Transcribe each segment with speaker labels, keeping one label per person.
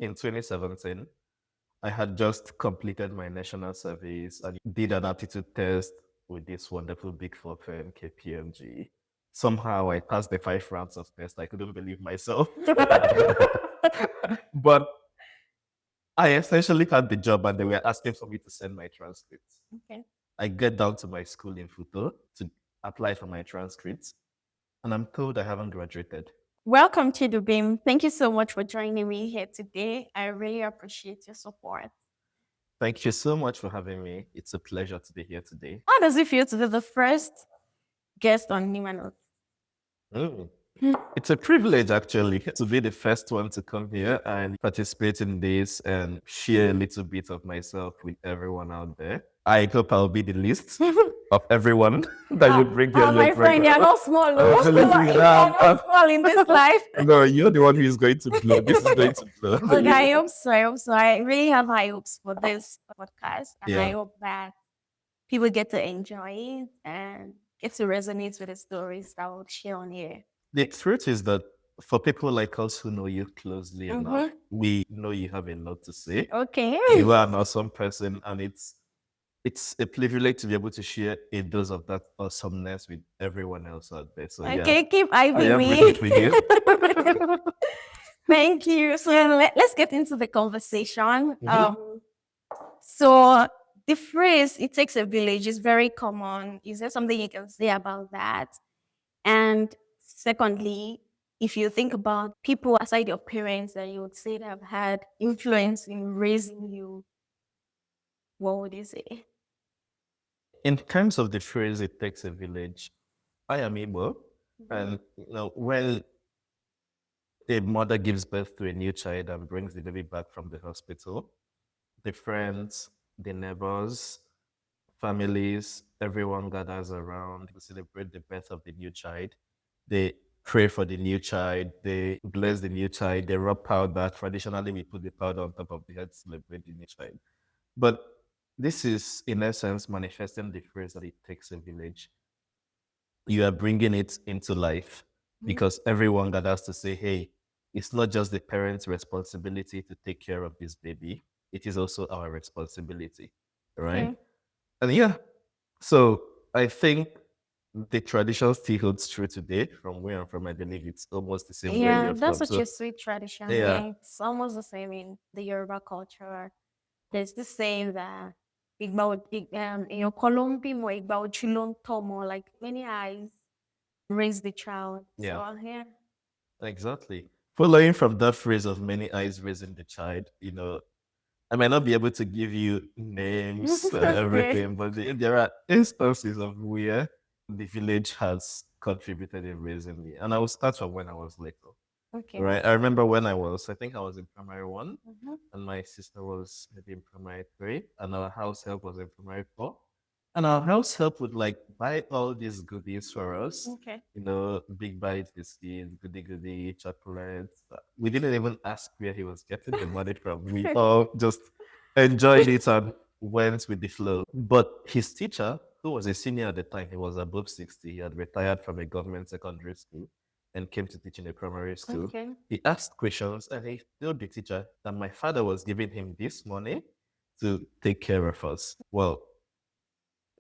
Speaker 1: in 2017. I had just completed my national service and did an aptitude test with this wonderful Big Four firm, KPMG. Somehow I passed the 5 rounds of test. I couldn't believe myself. But I essentially had the job and they were asking for me to send my transcripts.
Speaker 2: Okay.
Speaker 1: I get down to my school in Futo to apply for my transcripts, and I'm told I haven't graduated.
Speaker 2: Welcome, Chidubem. Thank you so much for joining me here today. I really appreciate your support.
Speaker 1: Thank you so much for having me. It's a pleasure to be here today.
Speaker 2: How does it feel to be the first guest on NeemahNotes?
Speaker 1: Mm. It's a privilege, actually, to be the first one to come here and participate in this and share a little bit of myself with everyone out there. I hope I'll be the least of everyone that you bring here.
Speaker 2: My friend, you're not small.
Speaker 1: Absolutely
Speaker 2: You're
Speaker 1: not.
Speaker 2: not small in this life.
Speaker 1: No, you're the one who is going to blow. This is going to blow.
Speaker 2: Okay, I hope so. I hope so. I really have high hopes for this podcast. And I
Speaker 1: Yeah.
Speaker 2: hope that people get to enjoy it and get to resonate with the stories that we'll share on here.
Speaker 1: The truth is that for people like us who know you closely enough,
Speaker 2: Mhm.
Speaker 1: we know you have a lot to say.
Speaker 2: Okay.
Speaker 1: You are an awesome person, and it's a privilege to be able to share a dose of that awesomeness with everyone else out there. So yeah,
Speaker 2: Okay, keep
Speaker 1: I
Speaker 2: hyping
Speaker 1: am
Speaker 2: me.
Speaker 1: with you.
Speaker 2: Thank you. So let's get into the conversation.
Speaker 1: Mhm.
Speaker 2: So the phrase "it takes a village" is very common. Is there something you can say about that? And secondly, if you think about people aside your parents that you would say that have had influence in raising you, what would you say?
Speaker 1: In terms of the phrase "it takes a village," I am Igbo, and when a mother gives birth to a new child and brings the baby back from the hospital, the friends, the neighbors, families, everyone gathers around to celebrate the birth of the new child. They pray for the new child, they bless the new child, they rub powder. Traditionally, we put the powder on top of the head to celebrate the new child. But this is, in essence, manifesting the phrase that it takes a village. You are bringing it into life because everyone gathers to say, hey, it's not just the parents' responsibility to take care of this baby, it is also our responsibility, right?
Speaker 2: Okay.
Speaker 1: And yeah, so I think the tradition still holds true today. From where I'm from, I believe it's almost the same where
Speaker 2: Yeah,
Speaker 1: you're
Speaker 2: that's
Speaker 1: from.
Speaker 2: such
Speaker 1: So
Speaker 2: a sweet tradition.
Speaker 1: yeah,
Speaker 2: Yeah, it's almost the same in the Yoruba culture. There's this saying that your Colombi mo igba ojú ló ń tọ́mọ, like many eyes raise the child.
Speaker 1: yeah,
Speaker 2: So yeah.
Speaker 1: exactly. Following from that phrase of many eyes raising the child, I might not be able to give you names and
Speaker 2: Okay.
Speaker 1: everything, but there are instances of where the village has contributed in raising me. And I will start from when I was little.
Speaker 2: Okay.
Speaker 1: Right. I remember when I think I was in primary one,
Speaker 2: Mhm.
Speaker 1: and my sister was maybe in primary three, and our house help was in primary four. And our house help would like buy all these goodies for us,
Speaker 2: Okay.
Speaker 1: big bite biscuits, goody chocolates. We didn't even ask where he was getting the money from. We all just enjoyed it and went with the flow. But his teacher, who was a senior at the time, he was above 60, he had retired from a government secondary school and came to teach in a primary school.
Speaker 2: Okay.
Speaker 1: He asked questions and he told the teacher that my father was giving him this money to take care of us. Well,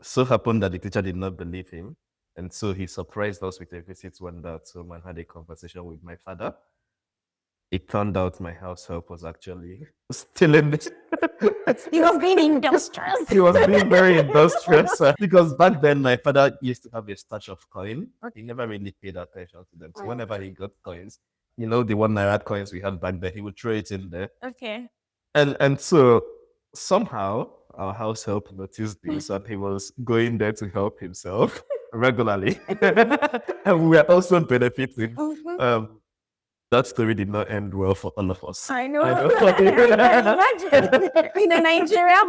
Speaker 1: so happened that the teacher did not believe him. And so he surprised us with a visit one day at home and had a conversation with my father. It turned out my house help was actually stealing it.
Speaker 2: He was being industrious.
Speaker 1: He was being very industrious because back then my father used to have a stash of coin. He never really paid attention to them. So whenever he got coins, the 1 naira coins we had back then, he would throw it in there.
Speaker 2: Okay.
Speaker 1: And so somehow our house help noticed this and he was going there to help himself regularly. And we were also benefiting.
Speaker 2: Mhm.
Speaker 1: That story did not end well for all of us.
Speaker 2: I know.
Speaker 1: I know.
Speaker 2: Imagine in a Nigeria,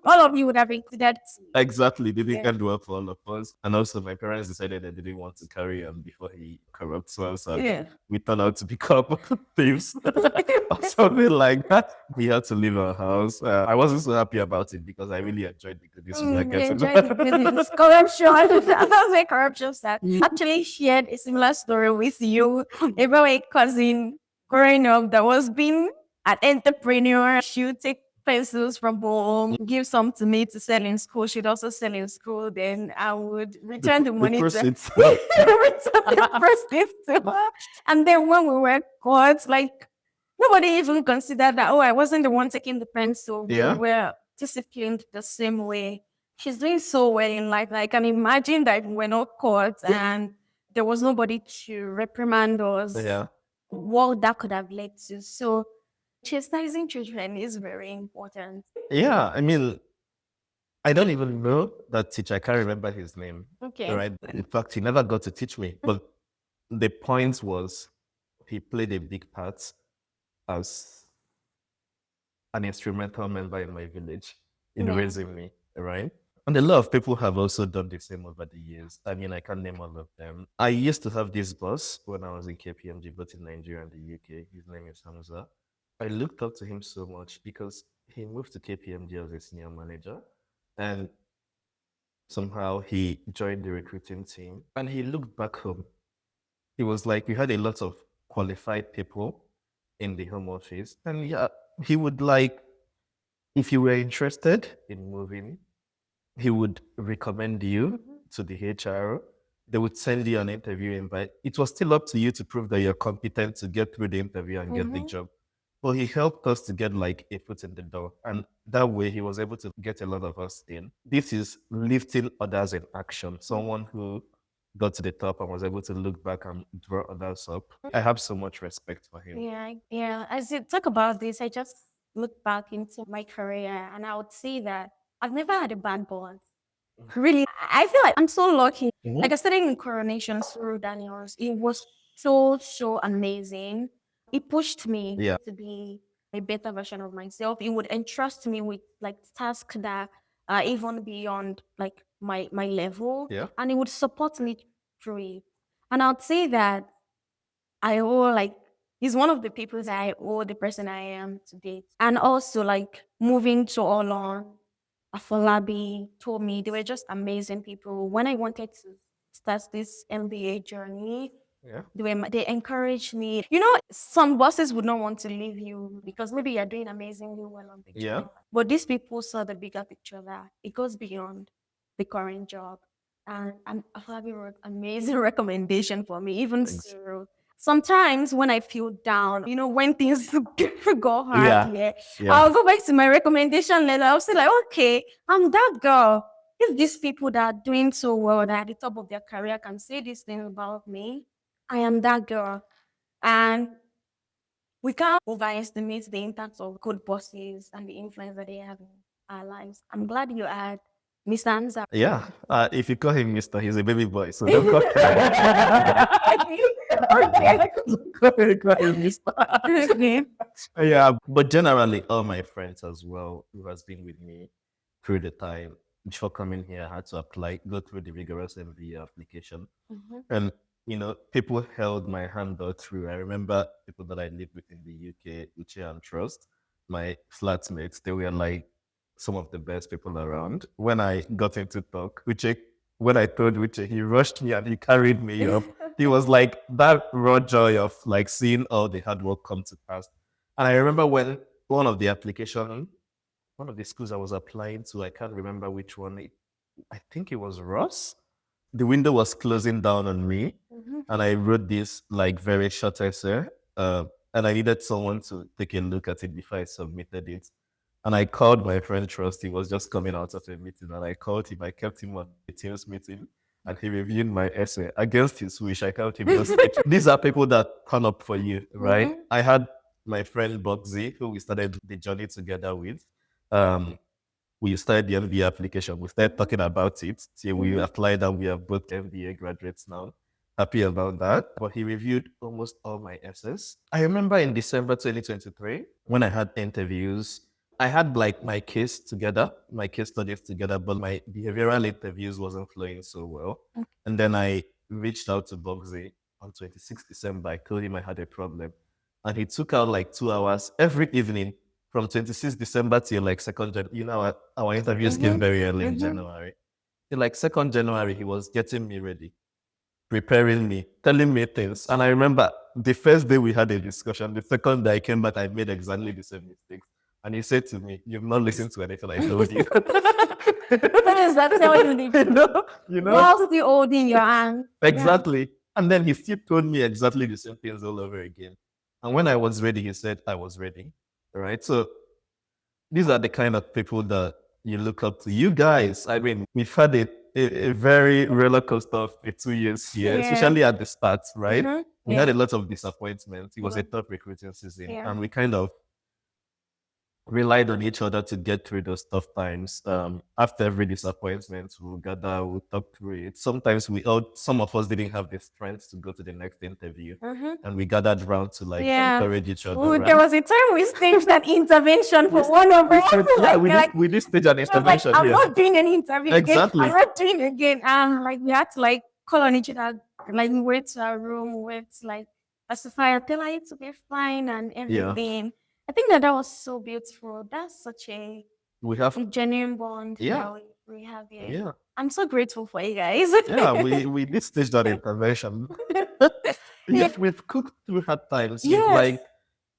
Speaker 2: all of you would have included.
Speaker 1: Exactly, didn't
Speaker 2: Yeah.
Speaker 1: end well for all of us. And also, my parents decided they didn't want to carry on before he corrupts us. And
Speaker 2: Yeah.
Speaker 1: we turned out to become thieves or something like that. We had to leave our house. I wasn't so happy about it because I really enjoyed the goodies we were
Speaker 2: You
Speaker 1: getting.
Speaker 2: enjoyed the business. Corruption. That's where corruption starts. Actually shared a similar story with you about a cousin growing up that was being an entrepreneur. She would take pencils from home, give some to me to sell in school. She'd also sell in school. Then I would return the
Speaker 1: The
Speaker 2: money to
Speaker 1: proceeds.
Speaker 2: return the proceeds to her. And then when we were caught, like nobody even considered that, oh, I wasn't the one taking the pencil. We
Speaker 1: Yeah.
Speaker 2: were disciplined the same way. She's doing so well in life. I can imagine that we're not caught and there was nobody to reprimand us,
Speaker 1: Yeah.
Speaker 2: what that could have led to. So chastising children is very important.
Speaker 1: Yeah. I mean, I don't even know that teacher. I can't remember his name.
Speaker 2: Okay.
Speaker 1: Right. In fact, he never got to teach me. But the point was he played a big part as an instrumental member in my village in
Speaker 2: Yeah.
Speaker 1: raising me, right? And a lot of people have also done the same over the years. I mean, I can't name all of them. I used to have this boss when I was in KPMG, both in Nigeria and the UK. His name is Hamza. I looked up to him so much because he moved to KPMG as a senior manager. And somehow he joined the recruiting team and he looked back home. He was like, we had a lot of qualified people in the home office. And yeah, he would like, if you were interested in moving, he would recommend you to the HR. They would send you an interview invite. It was still up to you to prove that you're competent to get through the interview and get the job. But he helped us to get like a foot in the door. And that way he was able to get a lot of us in. This is lifting others in action. Someone who got to the top and was able to look back and draw others up. I have so much respect for him.
Speaker 2: Yeah, yeah. As you talk about this, I just look back into my career and I would say that I've never had a bad boss. Really, I feel like I'm so lucky. Like I studied in Coronation through Daniels. It was so amazing. It pushed me
Speaker 1: Yeah.
Speaker 2: to be a better version of myself. It would entrust me with like tasks that are even beyond like my level,
Speaker 1: Yeah.
Speaker 2: and it would support me through it. And I'd say that I owe like he's one of the people that I owe the person I am today. And also like moving to Olon, Afolabi told me they were just amazing people. When I wanted to start this MBA journey,
Speaker 1: Yeah.
Speaker 2: they encouraged me. You know, some bosses would not want to leave you because maybe you're doing amazingly well on the
Speaker 1: Yeah.
Speaker 2: job. But these people saw the bigger picture that it goes beyond the current job. And Afolabi wrote amazing recommendation for me, even
Speaker 1: Thanks.
Speaker 2: Cyril. Sometimes when I feel down, you know, when things go hard,
Speaker 1: Yeah.
Speaker 2: I'll go back to my recommendation letter. I'll say like, okay, I'm that girl. If these people that are doing so well, that are at the top of their career can say these things about me, I am that girl. And we can't overestimate the impact of good bosses and the influence that they have in our lives. I'm glad you had Mr. Anza.
Speaker 1: Yeah. If you call him Mister, he's a baby boy. So don't call him Mister.
Speaker 2: Okay.
Speaker 1: Yeah. But generally, all my friends as well who has been with me through the time before coming here, I had to apply, go through the rigorous MBA application. And people held my hand all through. I remember people that I lived with in the UK, Uche and Trust, my flatmates, they were like some of the best people around. When I got into talk, Uche, when I told Uche, he rushed me and he carried me up. He was like that raw joy of like seeing all the hard work come to pass. And I remember when one of the application, one of the schools I was applying to, I can't remember which one. I think it was Ross. The window was closing down on me, and I wrote this like very short essay, and I needed someone to take a look at it before I submitted it. And I called my friend Trust. He was just coming out of a meeting, and I called him. I kept him on the Teams meeting, and he reviewed my essay against his wish. I kept him just like, these are people that turn up for you, right? I had my friend Bugsy, who we started the journey together with. Um, we started the MBA application. We started talking about it. Till we applied and we are both MBA graduates now. Happy about that. But he reviewed almost all my essays. I remember in December 2023, when I had interviews, I had like my case together, my case studies together, but my behavioral interviews wasn't flowing so well. And then I reached out to Bugsy on 26th December. I told him I had a problem. And he took out like 2 hours every evening from 26th December till like 2nd January. You know, our interviews came very early in January. Till like 2nd January, he was getting me ready, preparing me, telling me things. And I remember the first day we had a discussion, the second day I came back, I made exactly the same mistakes. And he said to me, "You've not listened to anything I told you."
Speaker 2: What does that tell you?
Speaker 1: you know, you know,
Speaker 2: While still holding your hand. Yeah.
Speaker 1: exactly. And then he still told me exactly the same things all over again. And when I was ready, he said I was ready. Right. So these are the kind of people that you look up to. You guys, I mean, we've had a very roller coaster of a 2 years here,
Speaker 2: Yeah.
Speaker 1: especially at the start, right? We had
Speaker 2: Yeah.
Speaker 1: a lot of disappointments. It was a
Speaker 2: Mhm.
Speaker 1: tough recruiting season,
Speaker 2: Yeah.
Speaker 1: and we kind of relied on each other to get through those tough times. After every disappointment, we'll gather, we'll talk through it. Sometimes some of us didn't have the strength to go to the next interview, and we gathered around to like
Speaker 2: Yeah.
Speaker 1: encourage each other.
Speaker 2: Ooh,
Speaker 1: Right?
Speaker 2: there was a time we staged an intervention for one of us.
Speaker 1: Yeah,
Speaker 2: Like,
Speaker 1: we did stage an
Speaker 2: I was like,
Speaker 1: intervention
Speaker 2: I'm
Speaker 1: here.
Speaker 2: not doing any interview again.
Speaker 1: Exactly.
Speaker 2: I'm not doing it again. And like we had to like call on each other. Like we went to our room, we went to like pacify, tell her to be fine and
Speaker 1: Yeah.
Speaker 2: everything. I think that was so beautiful. That's such a
Speaker 1: We have
Speaker 2: genuine bond
Speaker 1: yeah.
Speaker 2: that we have here.
Speaker 1: Yeah.
Speaker 2: I'm so grateful for you guys.
Speaker 1: Yeah, we did stage that intervention.
Speaker 2: Yeah.
Speaker 1: We've cooked through hard times.
Speaker 2: Yes.
Speaker 1: Like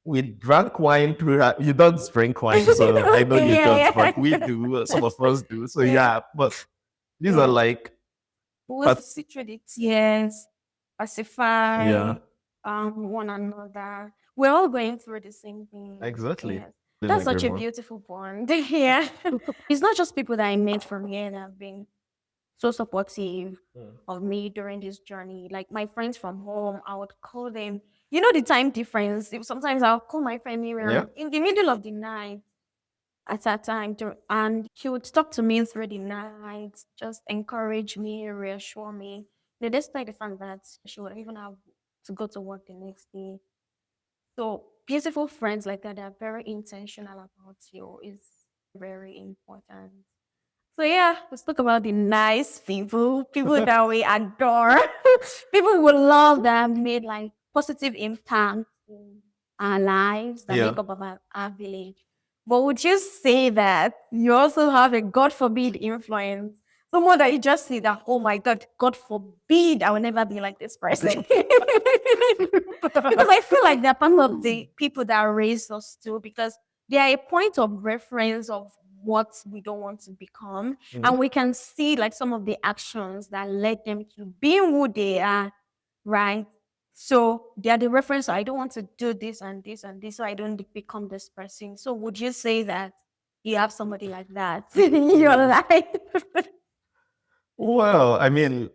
Speaker 1: we drank wine through you don't drink wine, so I know
Speaker 2: Okay,
Speaker 1: you
Speaker 2: yeah,
Speaker 1: don't,
Speaker 2: yeah.
Speaker 1: but we do, some of us do. So
Speaker 2: Yeah.
Speaker 1: yeah, but these are
Speaker 2: Yeah.
Speaker 1: like
Speaker 2: Was sit through the tears, pacify
Speaker 1: yeah,
Speaker 2: one another. We're all going through the same thing.
Speaker 1: exactly.
Speaker 2: Yes. That's such a beautiful bond. Yeah. It's not just people that I met from here that have been so supportive of me during this journey. Like my friends from home, I would call them. You know the time difference. Sometimes I'll call my friend
Speaker 1: Yeah.
Speaker 2: in the middle of the night at that time and she would talk to me through the night, just encourage me, reassure me. Despite the fact that she would even have to go to work the next day. So beautiful friends like that are very intentional about you is very important. So yeah, let's talk about the nice people, people that we adore, people we love that made like positive impact in our lives that
Speaker 1: Yeah.
Speaker 2: make up our village. But would you say that you also have a God forbid influence? Someone that you just see that, oh my God forbid, I will never be like this person. Because I feel like they're part of the people that raised us too, because they are a point of reference of what we don't want to become. And we can see like some of the actions that led them to being who they are, right? So they are the reference. I don't want to do this and this and this, so I don't become this person. So would you say that you have somebody like that in your life?
Speaker 1: Well, I mean,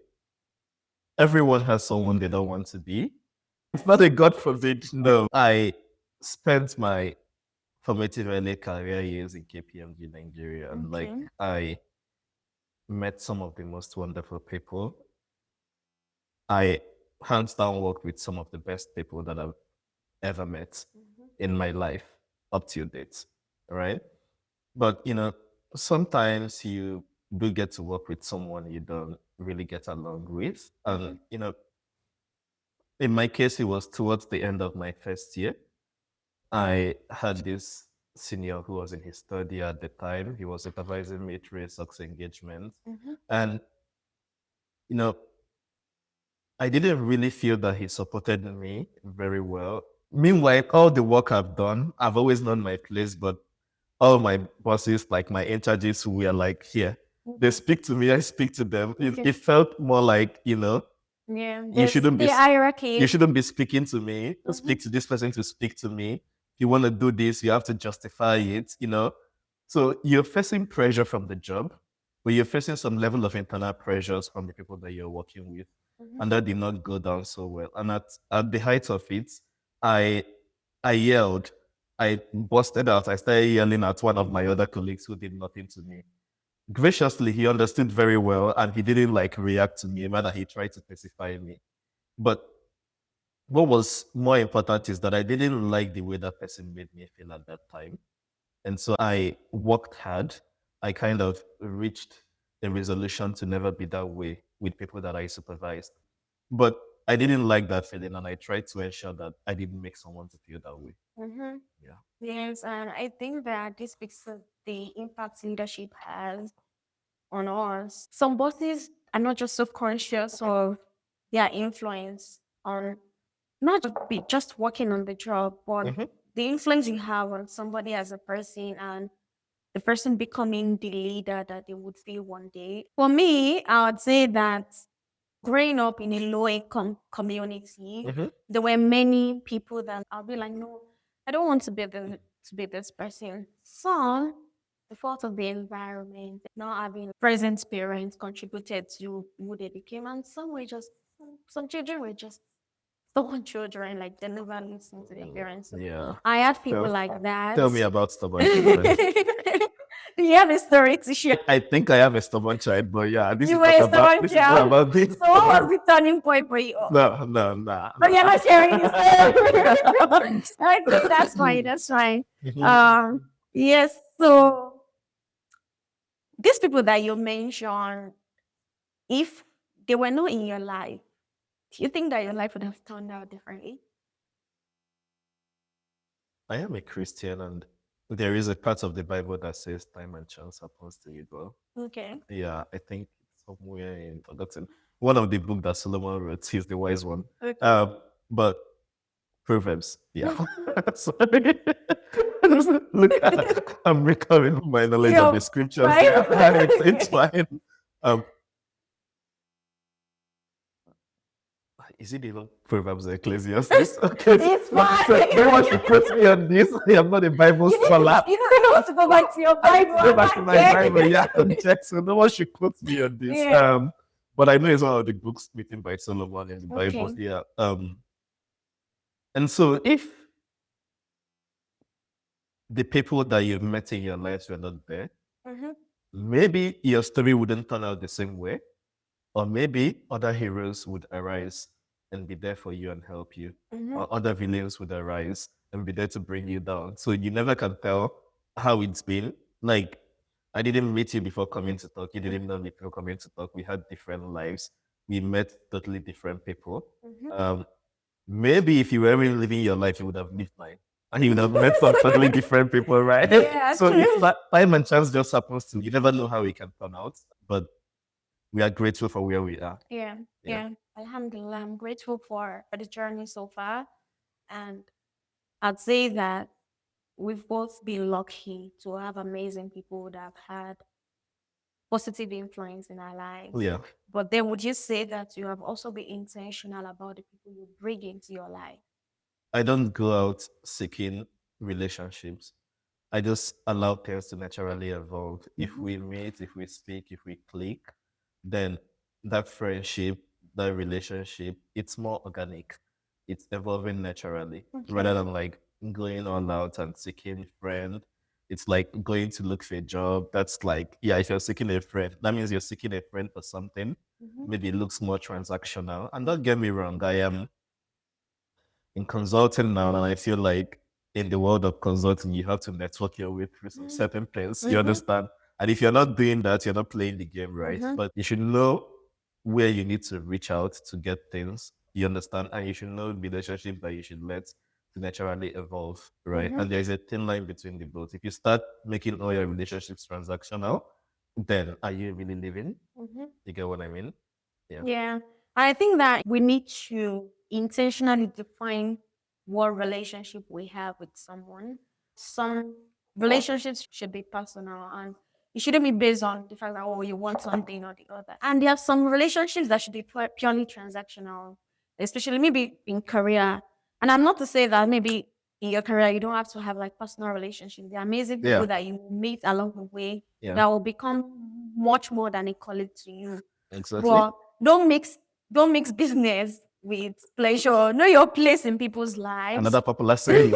Speaker 1: everyone has someone they don't want to be. It's not a God forbid. No, I spent my formative early career years in KPMG Nigeria, and like
Speaker 2: Okay.
Speaker 1: I met some of the most wonderful people. I hands down worked with some of the best people that I've ever met in my life up to date. Right. But sometimes you do get to work with someone you don't really get along with. And in my case, it was towards the end of my first year. I had this senior who was in his third year at the time. He was supervising me through a SOX engagement. And, you know, I didn't really feel that he supported me very well. Meanwhile, all the work I've done, I've always known my place, but all my bosses, like my interviews, were like, here, they speak to me, I speak to them. It felt more like,
Speaker 2: Yeah,
Speaker 1: you shouldn't be
Speaker 2: the hierarchy.
Speaker 1: you shouldn't be speaking to me. Speak to this person to speak to me. If you want to do this, you have to justify it. So you're facing pressure from the job, but you're facing some level of internal pressures from the people that you're working with. And that did not go down so well. And at the height of it, I I yelled. I busted out. I started yelling at one of my other colleagues who did nothing to me. Graciously, he understood very well and he didn't like react to me, rather he tried to pacify me. But what was more important is that I didn't like the way that person made me feel at that time. And so I worked hard. I kind of reached a resolution to never be that way with people that I supervised. But I didn't like that feeling and I tried to ensure that I didn't make someone to feel that way. Yeah.
Speaker 2: Yes, and I think that this speaks to the impact leadership has on us. Some bosses are not just self-conscious of their influence on not be just working on the job, but
Speaker 1: Mm-hmm.
Speaker 2: the influence you have on somebody as a person and the person becoming the leader that they would be one day. For me, I would say that growing up in a low income community,
Speaker 1: Mm-hmm.
Speaker 2: there were many people that I'll be like, no, I don't want to be this person. So the fault of the environment, not having present parents contributed to who they became, and some children were just stubborn children, like they never listen to their parents. So
Speaker 1: Yeah.
Speaker 2: I had people
Speaker 1: Tell,
Speaker 2: like that.
Speaker 1: tell me about stubborn children.
Speaker 2: Do you have a story to share?
Speaker 1: I think I have a stubborn child, but yeah,
Speaker 2: You were a stubborn
Speaker 1: this is not
Speaker 2: child.
Speaker 1: about this.
Speaker 2: So what was the turning point for you?
Speaker 1: No, no, nah,
Speaker 2: But you're
Speaker 1: nah.
Speaker 2: not sharing this story. Okay, that's fine. That's fine.
Speaker 1: Mhm.
Speaker 2: Yes. So these people that you mentioned, if they were not in your life, do you think that your life would have turned out differently?
Speaker 1: I am a Christian, and there is a part of the Bible that says time and chance happens to you, bro.
Speaker 2: Okay.
Speaker 1: Yeah, I think it's somewhere in forgotten. One of the book that Solomon wrote, he's the wise one.
Speaker 2: Okay.
Speaker 1: But Proverbs, yeah. Sorry. Look, I'm recovering my knowledge of the
Speaker 2: You're
Speaker 1: scriptures.
Speaker 2: fine.
Speaker 1: Yeah, it's fine. Um, is it even Proverbs or Ecclesiastes? Okay,
Speaker 2: It's
Speaker 1: so
Speaker 2: fine.
Speaker 1: no one should put me on this. I'm not a Bible scholar.
Speaker 2: You don't know to go back to your Bible.
Speaker 1: Go back to my
Speaker 2: Okay.
Speaker 1: Bible, yeah, and check. So no one should quote me on this.
Speaker 2: Yeah.
Speaker 1: But I know it's one of the books written by Solomon in the Bible.
Speaker 2: Okay.
Speaker 1: Yeah. And so if the people that you've met in your lives were not there,
Speaker 2: Mm-hmm.
Speaker 1: maybe your story wouldn't turn out the same way. Or maybe other heroes would arise and be there for you and help you.
Speaker 2: Mm-hmm.
Speaker 1: Or other villains would arise and be there to bring you down. So you never can tell how it's been. Like, I didn't meet you before coming to talk. You didn't know me before coming to talk. We had different lives. We met totally different people.
Speaker 2: Mm-hmm.
Speaker 1: Maybe if you were really living your life, you would have lived mine. And you would have met some totally different people, right?
Speaker 2: Yeah,
Speaker 1: So
Speaker 2: true.
Speaker 1: if that time and chance just happens to, you never know how it can turn out. But we are grateful for where we are.
Speaker 2: Yeah.
Speaker 1: Yeah.
Speaker 2: Yeah. Alhamdulillah, I'm grateful for the journey so far. And I'd say that we've both been lucky to have amazing people that have had positive influence in our lives.
Speaker 1: Yeah.
Speaker 2: But then would you say that you have also been intentional about the people you bring into your life?
Speaker 1: I don't go out seeking relationships. I just allow things to naturally evolve. If we meet, if we speak, if we click, then that friendship, that relationship, it's more organic. It's evolving naturally rather than like going all out and seeking friend. It's like going to look for a job. That's like, yeah, if you're seeking a friend, that means you're seeking a friend for something. Maybe it looks more transactional. And don't get me wrong, I am in consulting now, and I feel like in the world of consulting, you have to network your way through some certain things. You understand? And if you're not doing that, you're not playing the game right. But you should know where you need to reach out to get things. You understand? And you should know the relationship that you should let to naturally evolve, right? And there's a thin line between the both. If you start making all your relationships transactional, then are you really living? You get what I mean? Yeah.
Speaker 2: Yeah. I think that we need to intentionally define what relationship we have with someone. Some relationships should be personal and it shouldn't be based on the fact that, oh, you want something or the other. And there are some relationships that should be purely transactional, especially maybe in career. And I'm not to say that maybe in your career you don't have to have like personal relationships. There are amazing people
Speaker 1: Yeah.
Speaker 2: that you will meet along the way
Speaker 1: Yeah.
Speaker 2: that will become much more than a colleague to you.
Speaker 1: Exactly.
Speaker 2: But don't mix business with pleasure. Know your place in people's lives.
Speaker 1: Another popular saying.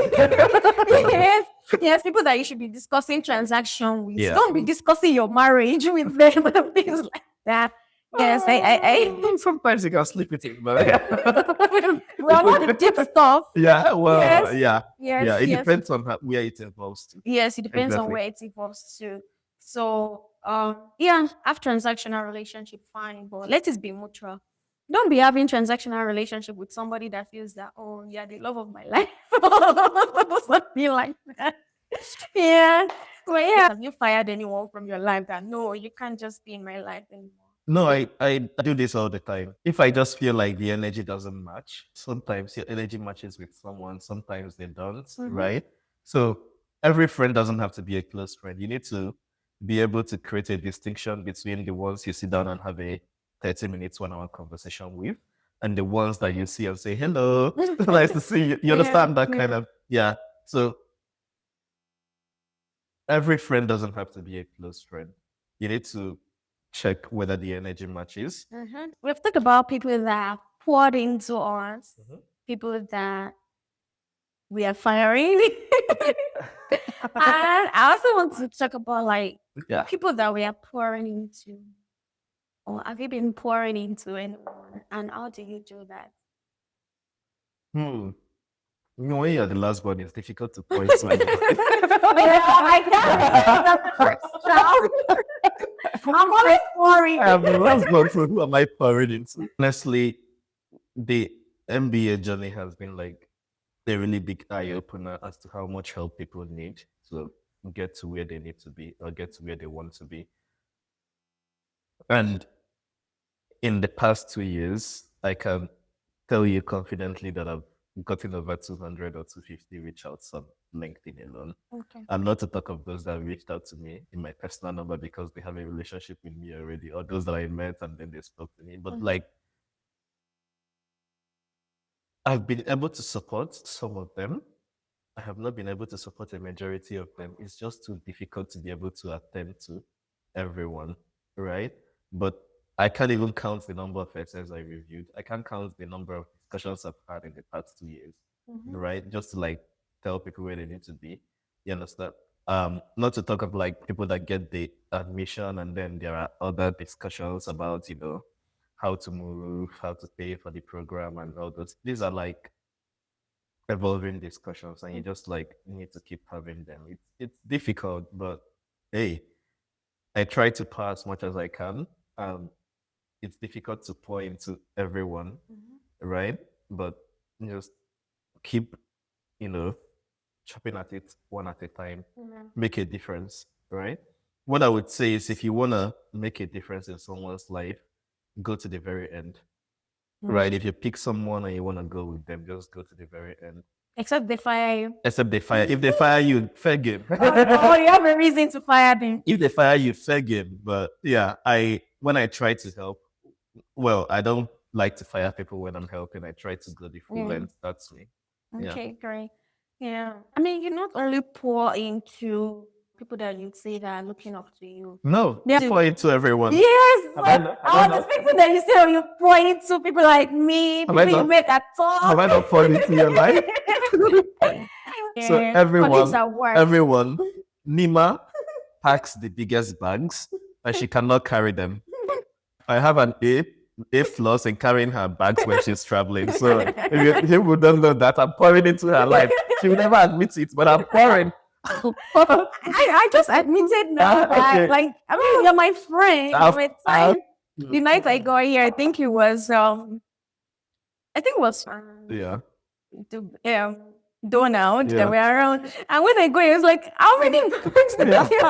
Speaker 2: Yes, yes, people that you should be discussing transaction with.
Speaker 1: Yeah.
Speaker 2: Don't be discussing your marriage with them and things like that. Yes,
Speaker 1: Sometimes you can sleep with it, but
Speaker 2: well, not the deep stuff.
Speaker 1: yeah, well,
Speaker 2: Yes.
Speaker 1: yeah,
Speaker 2: Yes,
Speaker 1: yeah. It
Speaker 2: yes.
Speaker 1: depends on where it involves to.
Speaker 2: Yes, it depends on
Speaker 1: Exactly.
Speaker 2: where it evolves to. So, yeah, have transactional relationship, fine, but let it be mutual. Don't be having transactional relationship with somebody that feels that, oh, yeah, the love of my life. Something like that. Yeah. Well, yeah. Have you fired anyone from your life that, no, you can't just be in my life anymore?
Speaker 1: No, I do this all the time. If I just feel like the energy doesn't match, sometimes your energy matches with someone, sometimes they don't, right? So every friend doesn't have to be a close friend. You need to be able to create a distinction between the ones you sit down and have a 30 minutes, 1 hour conversation with, and the ones that you see and say, hello, nice to see you. You understand that kind of, yeah. So every friend doesn't have to be a close friend. You need to check whether the energy matches.
Speaker 2: We've talked about people that poured into us, people that we are firing. And I also want to talk about like
Speaker 1: Yeah.
Speaker 2: people that we are pouring into. Or have you been pouring into anyone? And how do you do that?
Speaker 1: Hmm. You know, when you're the last one, it's difficult to point to anyone.
Speaker 2: I can't. That's the first job. I'm always pouring.
Speaker 1: I'm the last one, so who am I pouring into? Honestly, the MBA journey has been like a really big eye opener as to how much help people need to get to where they need to be or get to where they want to be. And in the past 2 years, I can tell you confidently that I've gotten over 200 or 250 reach outs on LinkedIn alone.
Speaker 2: Okay.
Speaker 1: And not to talk of those that reached out to me in my personal number because they have a relationship with me already, or those that I met and then they spoke to me. But like, I've been able to support some of them. I have not been able to support a majority of them. It's just too difficult to be able to attend to everyone, right? But I can't even count the number of essays I reviewed. I can't count the number of discussions I've had in the past 2 years, right? Just to like tell people where they need to be. You understand? Not to talk of like people that get the admission and then there are other discussions about, how to move, how to pay for the program and all those. These are like evolving discussions and you just like need to keep having them. It's difficult, but hey, I try to pour as much as I can. It's difficult to pour into everyone, right? But just keep, you know, chopping at it one at a time, make a difference, right? What I would say is if you want to make a difference in someone's life, go to the very end, right? If you pick someone and you want to go with them, just go to the very end.
Speaker 2: Except they fire you.
Speaker 1: Except they fire. If they fire you, fair game.
Speaker 2: Oh, you have a reason to fire them.
Speaker 1: If they fire you, fair game. But yeah, when I try to help, well, I don't like to fire people when I'm helping. I try to go the full length. That's me. Yeah.
Speaker 2: Okay, great. Yeah. I mean, you not only pour into people that you say that are looking up to you.
Speaker 1: No,
Speaker 2: Yeah.
Speaker 1: pour into everyone.
Speaker 2: Yes.
Speaker 1: Have I
Speaker 2: Like,
Speaker 1: not-
Speaker 2: I was expecting that you say you pour into people like me,
Speaker 1: Have I
Speaker 2: people you
Speaker 1: not-
Speaker 2: met at talk.
Speaker 1: Have I not poured into your life? So
Speaker 2: Colleagues at work.
Speaker 1: everyone, Nima packs the biggest bags and she cannot carry them. I have an A plus in carrying her bags when she's traveling. So if you don't know that, I'm pouring into her life. She will never admit it, but I'm pouring.
Speaker 2: I just admitted now that,
Speaker 1: Okay.
Speaker 2: like, I mean, you're my friend.
Speaker 1: I've-
Speaker 2: With
Speaker 1: I've-
Speaker 2: time, the night I got here, I think it was,
Speaker 1: Yeah.
Speaker 2: Donald
Speaker 1: Yeah.
Speaker 2: that were around. And when I go, it was like, how many bags did
Speaker 1: Yeah.
Speaker 2: you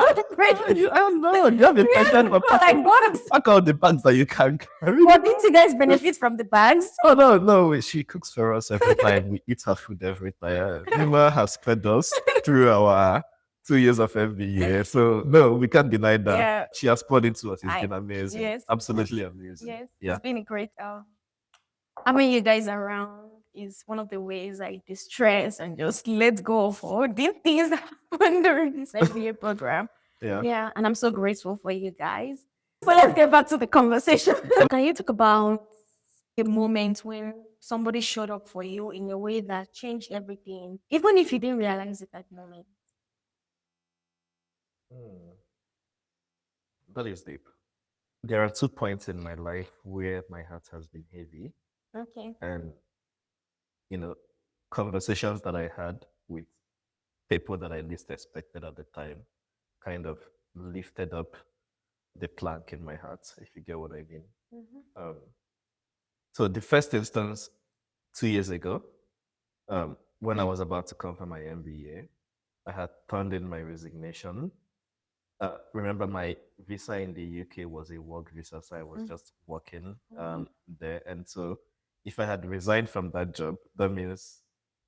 Speaker 1: I don't know. You have a pattern for
Speaker 2: like, what?
Speaker 1: pack out the bags that you can carry.
Speaker 2: But didn't you guys benefit from the bags?
Speaker 1: Oh no! She cooks for us every time. We eat her food every time. Nima has fed us through our 2 years of MBA. So no, we can't deny that.
Speaker 2: Yeah.
Speaker 1: She has poured into us. It's been amazing.
Speaker 2: Yes.
Speaker 1: Absolutely amazing.
Speaker 2: Yes.
Speaker 1: Yeah.
Speaker 2: It's been a great having you guys around is one of the ways I distress and just let go of all the things that happen during this MBA program.
Speaker 1: Yeah.
Speaker 2: Yeah, and I'm so grateful for you guys. But let's get back to the conversation. Can you talk about a moment when somebody showed up for you in a way that changed everything, even if you didn't realize it at the moment?
Speaker 1: That is deep. There are 2 points in my life where my heart has been heavy,
Speaker 2: Okay.
Speaker 1: and conversations that I had with people that I least expected at the time kind of lifted up the plank in my heart, if you get what I mean. So the first instance, 2 years ago, when I was about to come for my MBA, I had turned in my resignation Remember, my visa in the UK was a work visa, so I was just working there. And so, if I had resigned from that job, that means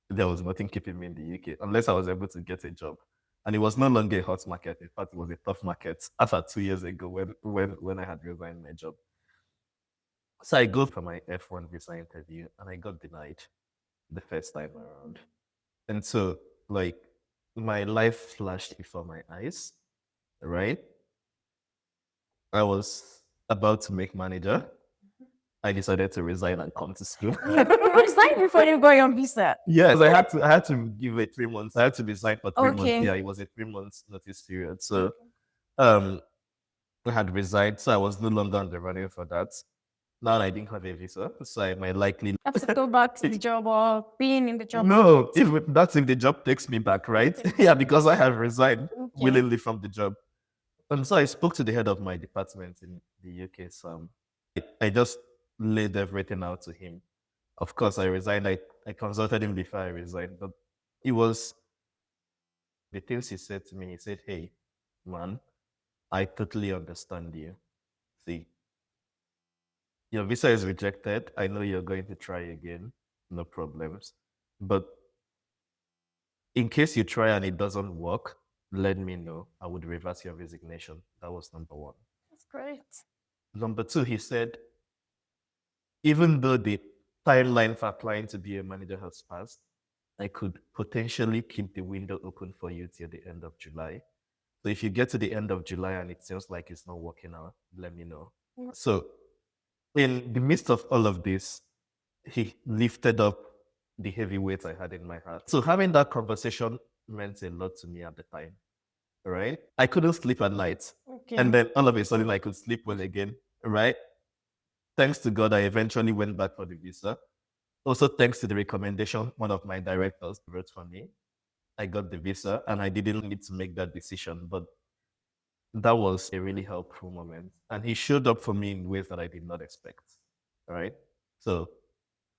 Speaker 1: there was nothing keeping me in the UK unless I was able to get a job. And it was no longer a hot market. In fact, it was a tough market after 2 years ago when I had resigned my job. So I go for my F1 visa interview and I got denied the first time around. And so, like, my life flashed before my eyes, right? I was about to make manager. I decided to resign and come to school.
Speaker 2: Resign before you go on visa.
Speaker 1: Yes, I had to give it 3 months. I had to resign for 3 months.
Speaker 2: Okay.
Speaker 1: Yeah, it was a 3 months notice period. So um I had resigned, so I was no longer on the running for that. Now I didn't have a visa, so I might likely
Speaker 2: Have to go back to the job or being in the job.
Speaker 1: no, if the job takes me back, right? Yeah, because I have resigned
Speaker 2: Okay.
Speaker 1: willingly from the job. And so I spoke to the head of my department in the UK, Sam. I just laid everything out to him. Of course, I resigned. I consulted him before I resigned, but it was the things he said to me. He said, "Hey, man, I totally understand you. See, your visa is rejected. I know you're going to try again. No problems. But in case you try and it doesn't work, let me know. I would reverse your resignation." That was number one.
Speaker 2: That's great.
Speaker 1: Number two, he said, even though the timeline for applying to be a manager has passed, I could potentially keep the window open for you till the end of July. So if you get to the end of July and it seems like it's not working out, let me know. So in the midst of all of this, he lifted up the heavy weight I had in my heart. So having that conversation meant a lot to me at the time. Right? I couldn't sleep at night.
Speaker 2: Okay.
Speaker 1: And then all of a sudden I could sleep well again. Right? Thanks to God, I eventually went back for the visa. Also, thanks to the recommendation one of my directors wrote for me, I got the visa and I didn't need to make that decision. But that was a really helpful moment. And he showed up for me in ways that I did not expect. All right. So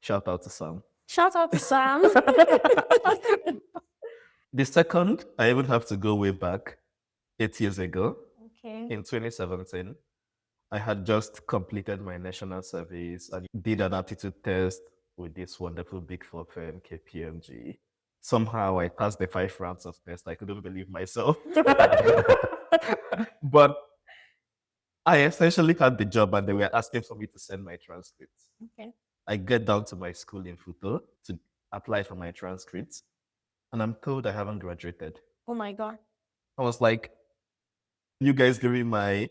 Speaker 1: shout out to Sam.
Speaker 2: Shout out to Sam.
Speaker 1: The second, I even have to go way back 8 years ago
Speaker 2: Okay.
Speaker 1: in 2017. I had just completed my national service and did an aptitude test with this wonderful big four firm, KPMG. Somehow I passed the 5 rounds of test. I couldn't believe myself. But I essentially had the job and they were asking for me to send my transcripts.
Speaker 2: Okay.
Speaker 1: I get down to my school in Futo to apply for my transcripts and I'm told I haven't graduated.
Speaker 2: Oh my God.
Speaker 1: I was like, you guys give me my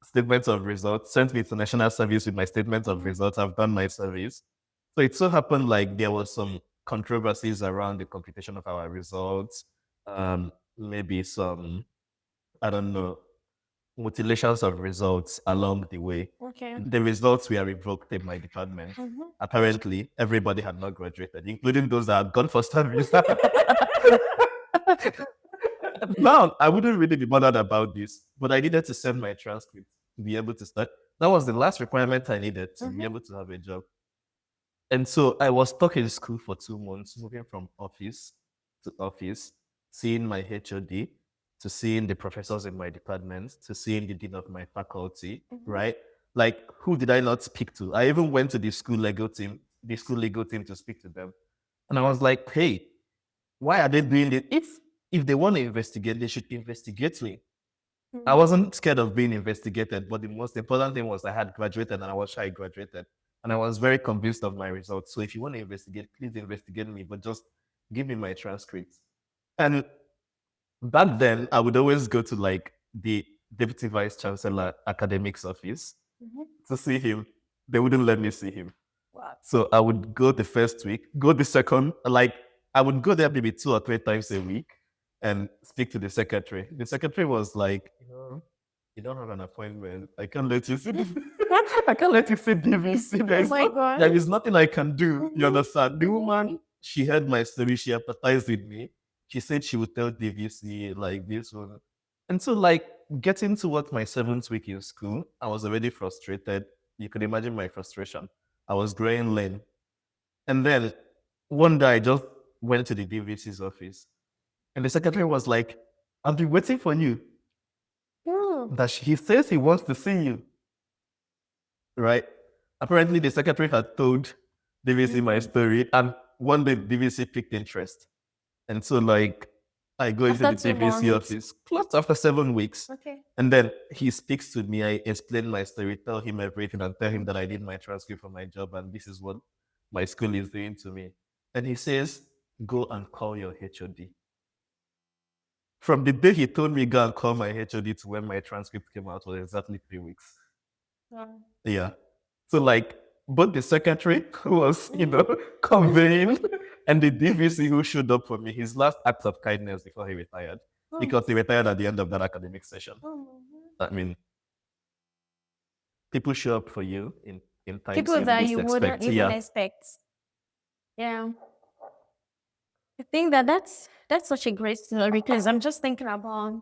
Speaker 1: statements of results, sent me to national service with my statements of results. I've done my service. So it so happened like there was some controversies around the computation of our results, maybe some, I don't know, mutilations of results along the way.
Speaker 2: Okay.
Speaker 1: The results were revoked in my department. Apparently, everybody had not graduated, including those that had gone for service. Now, I wouldn't really be bothered about this, but I needed to send my transcript to be able to start. That was the last requirement I needed to be able to have a job. And so I was stuck in school for 2 months, moving from office to office, seeing my HOD, to seeing the professors in my department, to seeing the dean of my faculty, right? Like, who did I not speak to? I even went to the school legal team to speak to them. And I was like, hey, why are they doing it? If they want to investigate, they should investigate me. I wasn't scared of being investigated, but the most important thing was I had graduated and I was sure I graduated. And I was very convinced of my results. So if you want to investigate, please investigate me, but just give me my transcripts. And back then, I would always go to like the deputy vice chancellor academics office to see him. They wouldn't let me see him.
Speaker 2: Wow.
Speaker 1: So I would go the first week, go the second, like I would go there maybe 2 or 3 times a week and speak to the secretary. The secretary was like, you don't have an appointment. I can't let you see I can't let you see DVC.
Speaker 2: Oh my God.
Speaker 1: There is nothing I can do. You understand? The woman, she heard my story, she empathized with me. She said she would tell DVC like this one. And so like getting towards my 7th week in school, I was already frustrated. You could imagine my frustration. I was growing lame. And then one day I just went to the DVC's office and the secretary was like, I've been waiting for you. that he says he wants to see you, right? Apparently, the secretary had told DVC my story, and one day DVC picked interest. And so, like, I go into
Speaker 2: After
Speaker 1: the
Speaker 2: two
Speaker 1: DVC
Speaker 2: months.
Speaker 1: office close after 7 weeks.
Speaker 2: Okay.
Speaker 1: And then he speaks to me. I explain my story, tell him everything, and tell him that I need my transcript for my job, and this is what my school is doing to me. And he says, go and call your HOD. From the day he told me go and call my HOD to when my transcript came out was exactly 3 weeks. Yeah. So like both the secretary who was, conveying and the DVC who showed up for me, his last act of kindness before he retired. Because he retired at the end of that academic session. I mean, people show up for you in times
Speaker 2: People
Speaker 1: you
Speaker 2: that
Speaker 1: least
Speaker 2: you wouldn't
Speaker 1: expect.
Speaker 2: even
Speaker 1: Yeah.
Speaker 2: expect. Yeah. I think that's such a great story because I'm just thinking about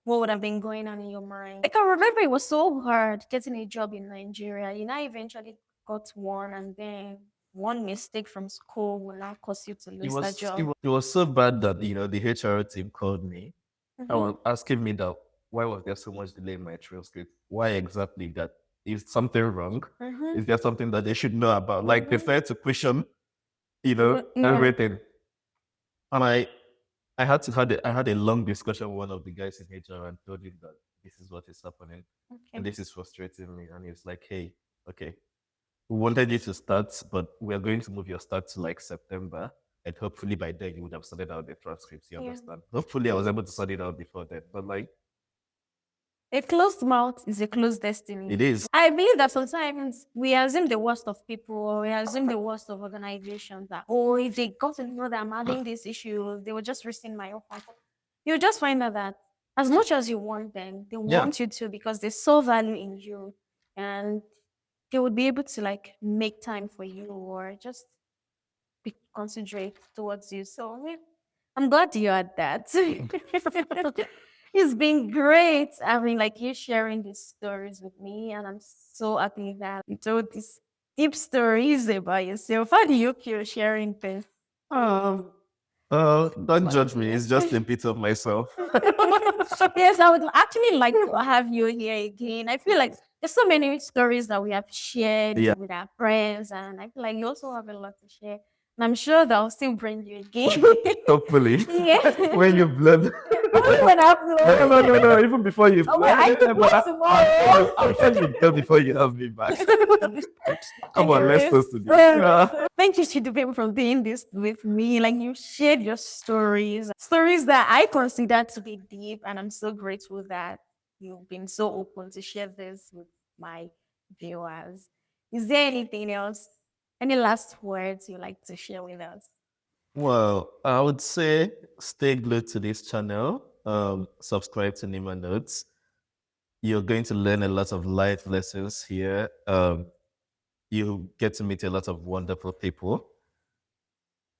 Speaker 2: what would have been going on in your mind. Like I remember it was so hard getting a job in Nigeria. You know, I eventually got one, and then one mistake from school will now cause you to lose that job.
Speaker 1: It was so bad that the HR team called me. I was asking me that why was there so much delay in my transcript? Why exactly that? Is something wrong? Is there something that they should know about? Like they started to question, everything. And I had a long discussion with one of the guys in HR and told him that this is what is happening and this is frustrating me. And he was like, hey, okay, we wanted you to start, but we're going to move your start to like September. And hopefully by then you would have sorted out the transcripts, you understand? Hopefully I was able to sort it out before then. But like
Speaker 2: A closed mouth is a closed destiny.
Speaker 1: it is.
Speaker 2: I believe that sometimes we assume the worst of people, or we assume the worst of organizations that, oh, if they got to know that I'm having this issue, they will just rescind my offer. You'll just find out that as much as you want them, they
Speaker 1: Yeah.
Speaker 2: want you to because they saw value in you, and they would be able to like make time for you or just be considerate towards you. So yeah, I'm glad you had that. It's been great having like you sharing these stories with me, and I'm so happy that you told these deep stories about yourself. How do you feel sharing this?
Speaker 1: Don't judge me. It's just a bit of myself.
Speaker 2: Yes, I would actually like to have you here again. I feel like there's so many stories that we have shared
Speaker 1: Yeah.
Speaker 2: with our friends, and I feel like you also have a lot to share. And I'm sure that I'll still bring you again.
Speaker 1: Hopefully.
Speaker 2: Yeah.
Speaker 1: When you blood.
Speaker 2: Only when I blow.
Speaker 1: No. Even before you
Speaker 2: Oh, wait, I can
Speaker 1: blood.
Speaker 2: tomorrow.
Speaker 1: I'll tell you girl before you have me back. Come on, let's
Speaker 2: Anyways,
Speaker 1: toast to this.
Speaker 2: thank you, Chidubem, for doing this with me. Like you shared your stories that I consider to be deep, and I'm so grateful that you've been so open to share this with my viewers. Is there anything else? Any last words you'd like to share with us?
Speaker 1: Well, I would say stay glued to this channel. Subscribe to NeemahNotes. You're going to learn a lot of life lessons here. You get to meet a lot of wonderful people.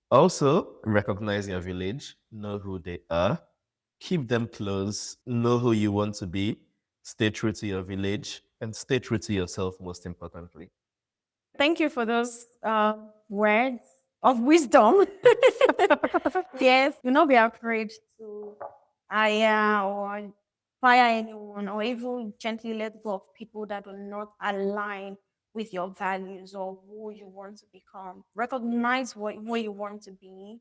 Speaker 1: Also, recognize your village, know who they are, keep them close, know who you want to be, stay true to your village, and stay true to yourself, most importantly.
Speaker 2: Thank you for those words of wisdom. Yes, do not be afraid to hire or fire anyone or even gently let go of people that do not align with your values or who you want to become. Recognize what you want to be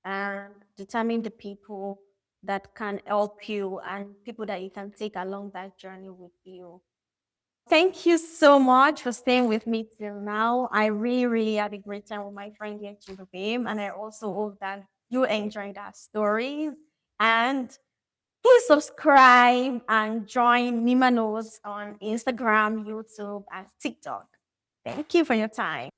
Speaker 2: and determine the people that can help you and people that you can take along that journey with you. Thank you so much for staying with me till now. I really, really had a great time with my friend here, Chidubem, and I also hope that you enjoyed our stories. And please subscribe and join NeemahNotes on Instagram, YouTube, and TikTok. Thank you for your time.